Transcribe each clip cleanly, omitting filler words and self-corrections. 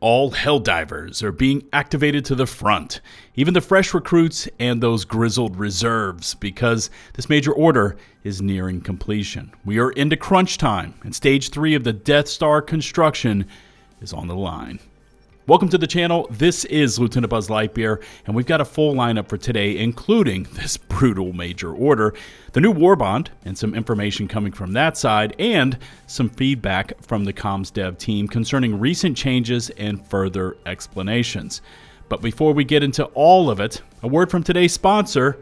all Helldivers are being activated to the front, even the fresh recruits and those grizzled reserves, because this major order is nearing completion. We are into crunch time, and Stage 3 of the Death Star construction is on the line. Welcome to the channel. This is Lieutenant BuzzLitebeer, and we've got a full lineup for today, including this brutal major order, the new Warbond, and some information coming from that side, and some feedback from the comms dev team concerning recent changes and further explanations. But before we get into all of it, a word from today's sponsor,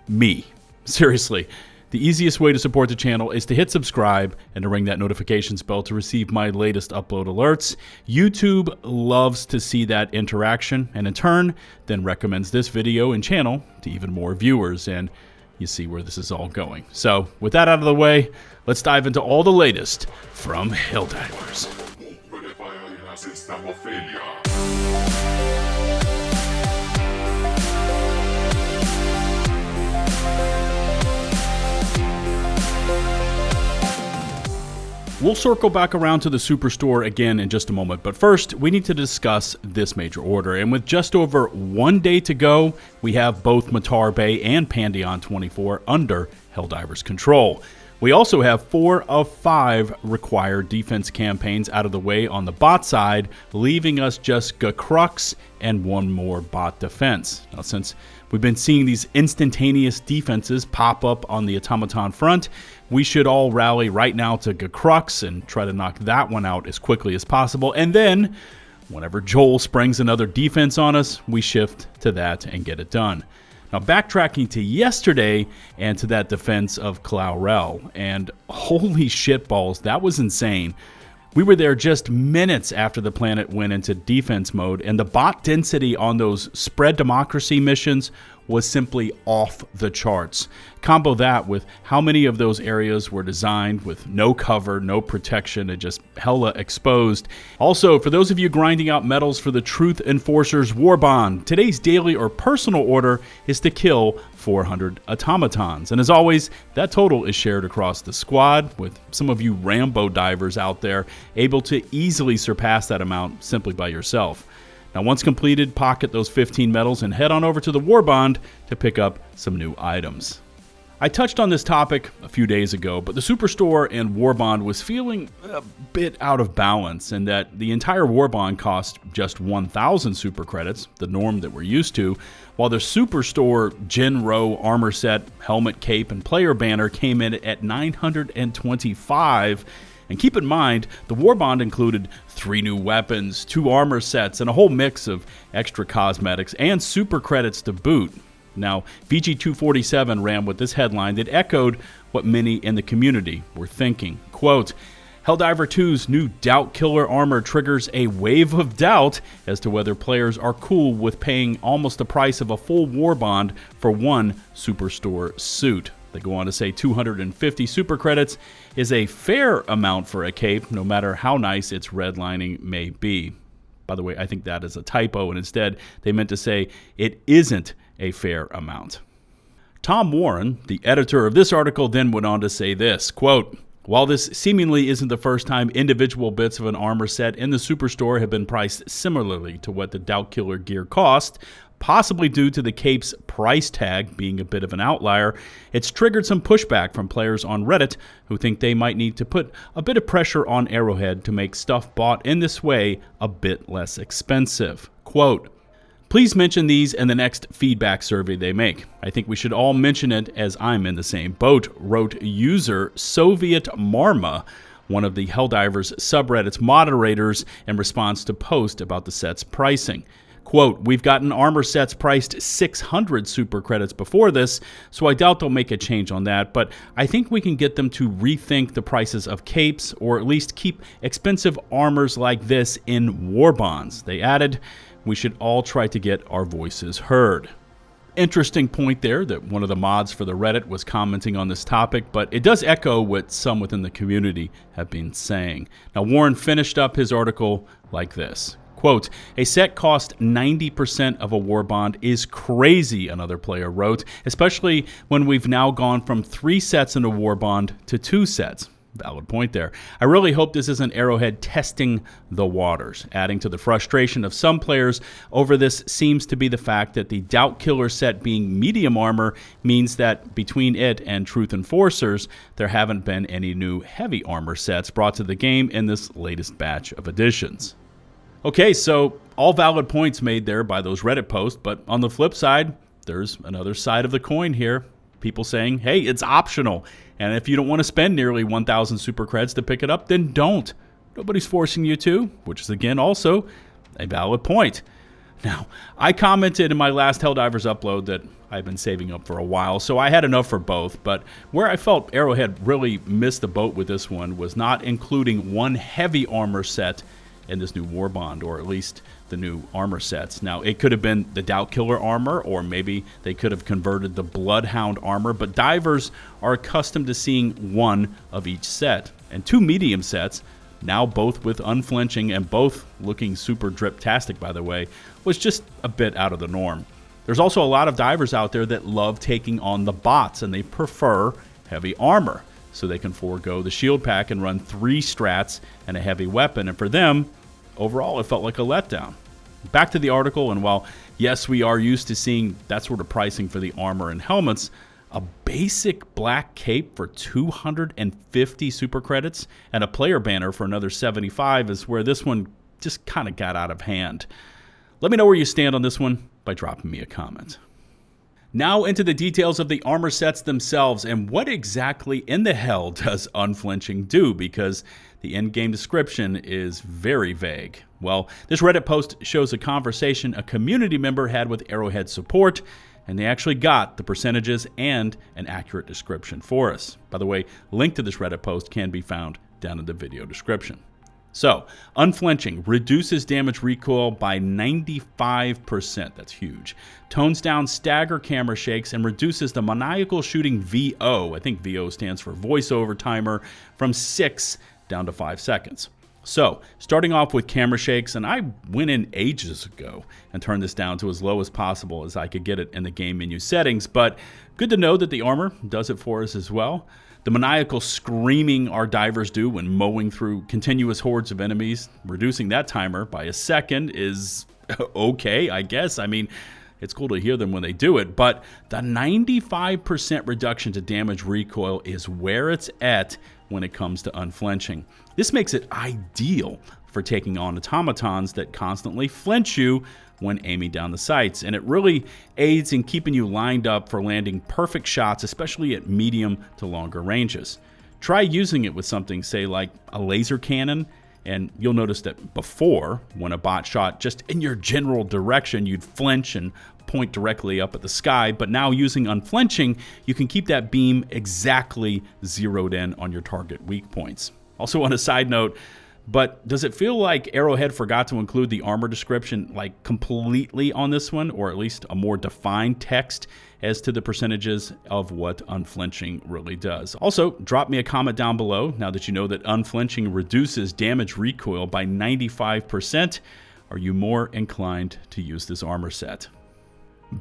me. Seriously. The easiest way to support the channel is to hit subscribe and to ring that notifications bell to receive my latest upload alerts. YouTube loves to see that interaction and in turn then recommends this video and channel to even more viewers, and you see where this is all going. So with that out of the way, let's dive into all the latest from Helldivers. We'll circle back around to the Superstore again in just a moment, but first we need to discuss this major order. And with just over 1 day to go, we have both Matar Bay and Pandion 24 under Helldivers control. We also have 4 of 5 required defense campaigns out of the way on the bot side, leaving us just Gkrux and 1 more bot defense. Now, since we've been seeing these instantaneous defenses pop up on the automaton front, we should all rally right now to Gkrux and try to knock that one out as quickly as possible. And then, whenever Joel springs another defense on us, we shift to that and get it done. Now, backtracking to yesterday and to that defense of Claorell, and holy shitballs, that was insane. We were there just minutes after the planet went into defense mode, and the bot density on those spread democracy missions was simply off the charts. Combo that with how many of those areas were designed with no cover, no protection, and just hella exposed. Also, for those of you grinding out medals for the Truth Enforcers Warbond, today's daily or personal order is to kill 400 automatons. And as always, that total is shared across the squad, with some of you Rambo divers out there able to easily surpass that amount simply by yourself. Now, once completed, pocket those 15 medals and head on over to the Warbond to pick up some new items. I touched on this topic a few days ago, but the Superstore and Warbond was feeling a bit out of balance, in that the entire Warbond cost just 1,000 super credits, the norm that we're used to, while the Superstore Gen Row armor set, helmet, cape, and player banner came in at 925. And keep in mind, the Warbond included 3 new weapons, 2 armor sets, and a whole mix of extra cosmetics and super credits to boot. Now, VG247 ran with this headline that echoed what many in the community were thinking. Quote, Helldiver 2's new Doubt Killer armor triggers a wave of doubt as to whether players are cool with paying almost the price of a full Warbond for 1 Superstore suit. They go on to say 250 super credits is a fair amount for a cape, no matter how nice its redlining may be. By the way, I think that is a typo, and instead they meant to say it isn't a fair amount. Tom Warren, the editor of this article, then went on to say this, quote, while this seemingly isn't the first time individual bits of an armor set in the Superstore have been priced similarly to what the Doubt Killer gear cost, possibly due to the cape's price tag being a bit of an outlier, it's triggered some pushback from players on Reddit who think they might need to put a bit of pressure on Arrowhead to make stuff bought in this way a bit less expensive. Quote, please mention these in the next feedback survey they make. I think we should all mention it, as I'm in the same boat, wrote user Soviet Marma, one of the Helldivers subreddit's moderators, in response to post about the set's pricing. Quote, we've gotten armor sets priced 600 super credits before this, so I doubt they'll make a change on that, but I think we can get them to rethink the prices of capes, or at least keep expensive armors like this in Warbonds. They added, we should all try to get our voices heard. Interesting point there that one of the mods for the Reddit was commenting on this topic, but it does echo what some within the community have been saying. Now, Warren finished up his article like this. Quote, a set cost 90% of a Warbond is crazy, another player wrote, especially when we've now gone from 3 sets in a Warbond to 2 sets. Valid point there. I really hope this isn't Arrowhead testing the waters. Adding to the frustration of some players over this seems to be the fact that the Doubt Killer set being medium armor means that between it and Truth Enforcers, there haven't been any new heavy armor sets brought to the game in this latest batch of additions. Okay, so all valid points made there by those Reddit posts, but on the flip side, there's another side of the coin here. People saying, hey, it's optional, and if you don't want to spend nearly 1,000 super creds to pick it up, then don't. Nobody's forcing you to, which is again also a valid point. Now, I commented in my last Helldivers upload that I've been saving up for a while, so I had enough for both, but where I felt Arrowhead really missed the boat with this one was not including one heavy armor set in this new Warbond, or at least the new armor sets. Now, it could have been the Doubt Killer armor, or maybe they could have converted the Bloodhound armor, but divers are accustomed to seeing one of each set. And two medium sets, now both with Unflinching and both looking super drip-tastic, by the way, was just a bit out of the norm. There's also a lot of divers out there that love taking on the bots, and they prefer heavy armor, so they can forego the shield pack and run 3 strats and a heavy weapon. And for them, overall, it felt like a letdown. Back to the article, and while, yes, we are used to seeing that sort of pricing for the armor and helmets, a basic black cape for 250 super credits and a player banner for another 75 is where this one just kind of got out of hand. Let me know where you stand on this one by dropping me a comment. Now into the details of the armor sets themselves, and what exactly in the hell does Unflinching do, because the in-game description is very vague. Well, this Reddit post shows a conversation a community member had with Arrowhead support, and they actually got the percentages and an accurate description for us. By the way, link to this Reddit post can be found down in the video description. So, Unflinching reduces damage recoil by 95%, that's huge. Tones down stagger camera shakes and reduces the maniacal shooting VO, I think VO stands for voiceover timer, from 6 down to 5 seconds. So, starting off with camera shakes, and I went in ages ago and turned this down to as low as possible as I could get it in the game menu settings, but good to know that the armor does it for us as well. The maniacal screaming our divers do when mowing through continuous hordes of enemies, reducing that timer by a second is okay, I guess. I mean, it's cool to hear them when they do it, but the 95% reduction to damage recoil is where it's at when it comes to Unflinching. This makes it ideal for taking on automatons that constantly flinch you when aiming down the sights, and it really aids in keeping you lined up for landing perfect shots, especially at medium to longer ranges. Try using it with something, say like a laser cannon, and you'll notice that before, when a bot shot just in your general direction, you'd flinch and point directly up at the sky, but now using Unflinching, you can keep that beam exactly zeroed in on your target weak points. Also, on a side note, but does it feel like Arrowhead forgot to include the armor description like completely on this one, or at least a more defined text as to the percentages of what Unflinching really does? Also, drop me a comment down below now that you know that Unflinching reduces damage recoil by 95%. Are you more inclined to use this armor set?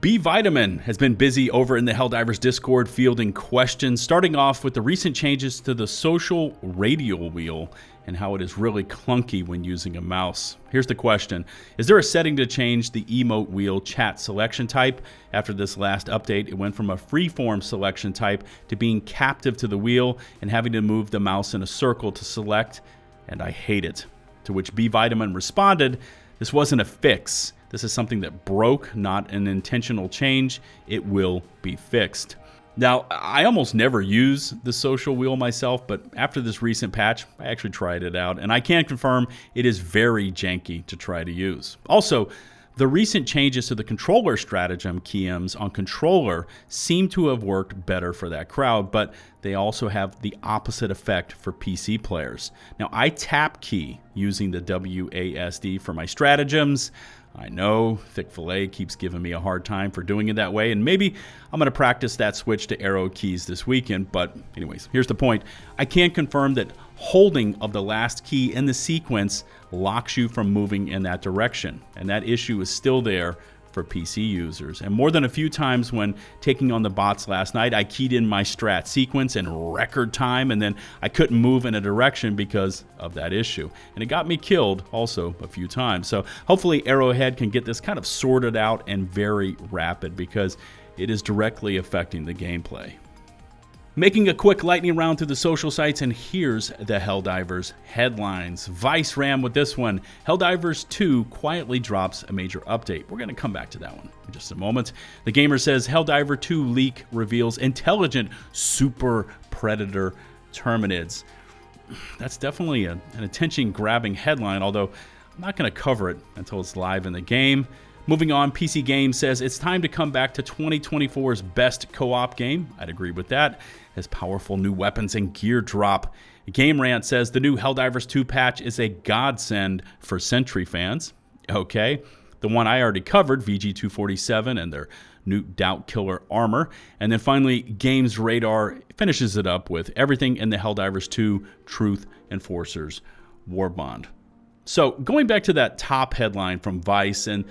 B Vitamin has been busy over in the Helldivers Discord fielding questions, starting off with the recent changes to the social radial wheel and how it is really clunky when using a mouse. Here's the question. Is there a setting to change the emote wheel chat selection type? After this last update, it went from a freeform selection type to being captive to the wheel and having to move the mouse in a circle to select, and I hate it. To which B Vitamin responded, this wasn't a fix. This is something that broke, not an intentional change. It will be fixed. Now, I almost never use the social wheel myself, but after this recent patch, I actually tried it out, and I can confirm it is very janky to try to use. Also, the recent changes to the controller stratagem keyms on controller seem to have worked better for that crowd, but they also have the opposite effect for PC players. Now, I tap key using the WASD for my stratagems. I know Thick Filet keeps giving me a hard time for doing it that way, and maybe I'm going to practice that switch to arrow keys this weekend, but anyways, here's the point. I can confirm that holding of the last key in the sequence locks you from moving in that direction, and that issue is still there for PC users. And more than a few times when taking on the bots last night, I keyed in my strat sequence in record time, and then I couldn't move in a direction because of that issue. And it got me killed also a few times. So hopefully Arrowhead can get this kind of sorted out and very rapid, because it is directly affecting the gameplay. Making a quick lightning round through the social sites, and here's the Helldivers headlines. Vice ran with this one. Helldivers 2 quietly drops a major update. We're going to come back to that one in just a moment. The Gamer says Helldiver 2 leak reveals intelligent super predator terminids. That's definitely an attention-grabbing headline, although I'm not going to cover it until it's live in the game. Moving on, PC Game says it's time to come back to 2024's best co-op game. I'd agree with that, as powerful new weapons and gear drop. Game Rant says the new Helldivers 2 patch is a godsend for Sentry fans. Okay, the one I already covered, VG247 and their new Doubt Killer armor. And then finally, Games Radar finishes it up with everything in the Helldivers 2 Truth Enforcers Warbond. So going back to that top headline from Vice, and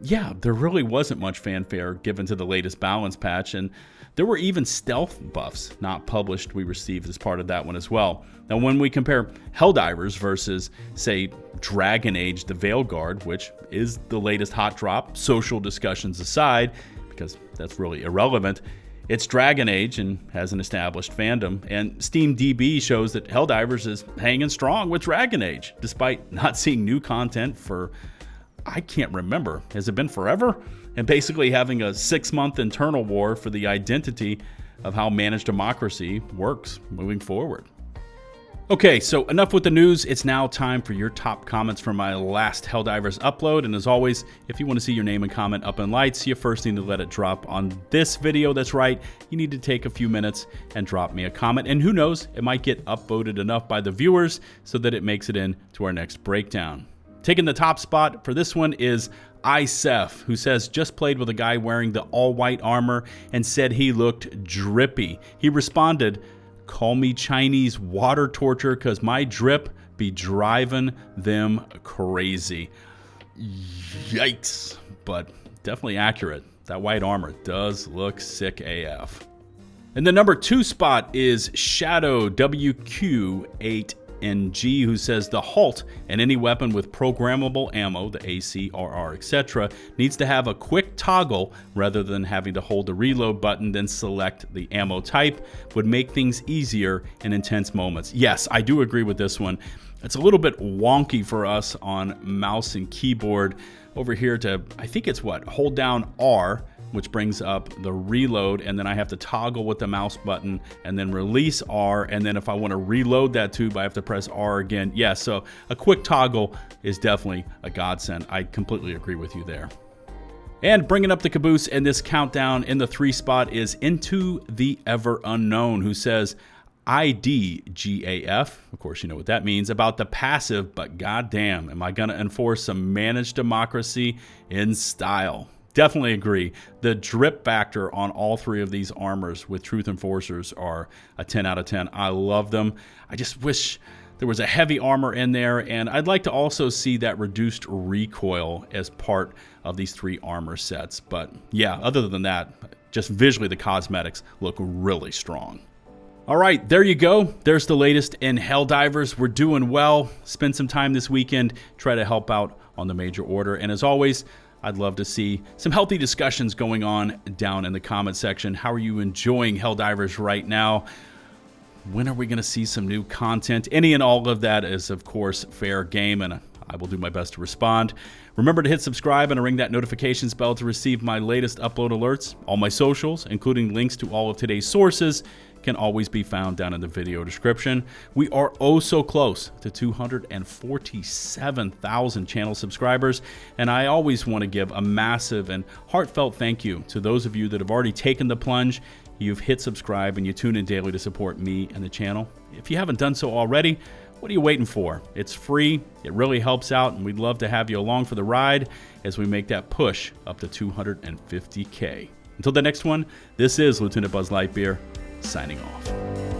yeah, there really wasn't much fanfare given to the latest balance patch, and there were even stealth buffs not published we received as part of that one as well. Now, when we compare Helldivers versus, say, Dragon Age the Veilguard, which is the latest hot drop, social discussions aside, because that's really irrelevant, it's Dragon Age and has an established fandom, and SteamDB shows that Helldivers is hanging strong with Dragon Age, despite not seeing new content for, I can't remember. Has it been forever? And basically having a 6-month internal war for the identity of how managed democracy works moving forward. Okay, so enough with the news. It's now time for your top comments from my last Helldivers upload. And as always, if you want to see your name and comment up in lights, you first need to let it drop on this video. That's right. You need to take a few minutes and drop me a comment. And who knows, it might get upvoted enough by the viewers so that it makes it into our next breakdown. Taking the top spot for this one is Isef, who says, just played with a guy wearing the all-white armor and said he looked drippy. He responded, call me Chinese water torture because my drip be driving them crazy. Yikes, but definitely accurate. That white armor does look sick AF. And the number 2 spot is Shadow WQ8NG, who says the Halt and any weapon with programmable ammo, the AC, RR, etc., needs to have a quick toggle rather than having to hold the reload button then select the ammo type. Would make things easier in intense moments. Yes, I do agree with this one. It's a little bit wonky for us on mouse and keyboard over here to, I think it's what, hold down R, which brings up the reload, and then I have to toggle with the mouse button and then release R, and then if I want to reload that tube, I have to press R again. Yeah, so a quick toggle is definitely a godsend. I completely agree with you there. And bringing up the caboose in this countdown in the 3 spot is Into the Ever Unknown, who says, IDGAF, of course you know what that means, about the passive, but goddamn, am I gonna enforce some managed democracy in style? Definitely agree. The drip factor on all 3 of these armors with Truth Enforcers are a 10 out of 10. I love them. I just wish there was a heavy armor in there, and I'd like to also see that reduced recoil as part of these 3 armor sets. But yeah, other than that, just visually the cosmetics look really strong. All right, there you go. There's the latest in Helldivers. We're doing well. Spend some time this weekend, try to help out on the major order. And as always, I'd love to see some healthy discussions going on down in the comment section. How are you enjoying Helldivers right now? When are we going to see some new content? Any and all of that is, of course, fair game, and I will do my best to respond. Remember to hit subscribe and ring that notifications bell to receive my latest upload alerts. All my socials, including links to all of today's sources, can always be found down in the video description. We are oh so close to 247,000 channel subscribers, and I always want to give a massive and heartfelt thank you to those of you that have already taken the plunge. You've hit subscribe and you tune in daily to support me and the channel. If you haven't done so already, what are you waiting for? It's free, it really helps out, and we'd love to have you along for the ride as we make that push up to 250K. Until the next one, this is LtBuzzLitebeer, signing off.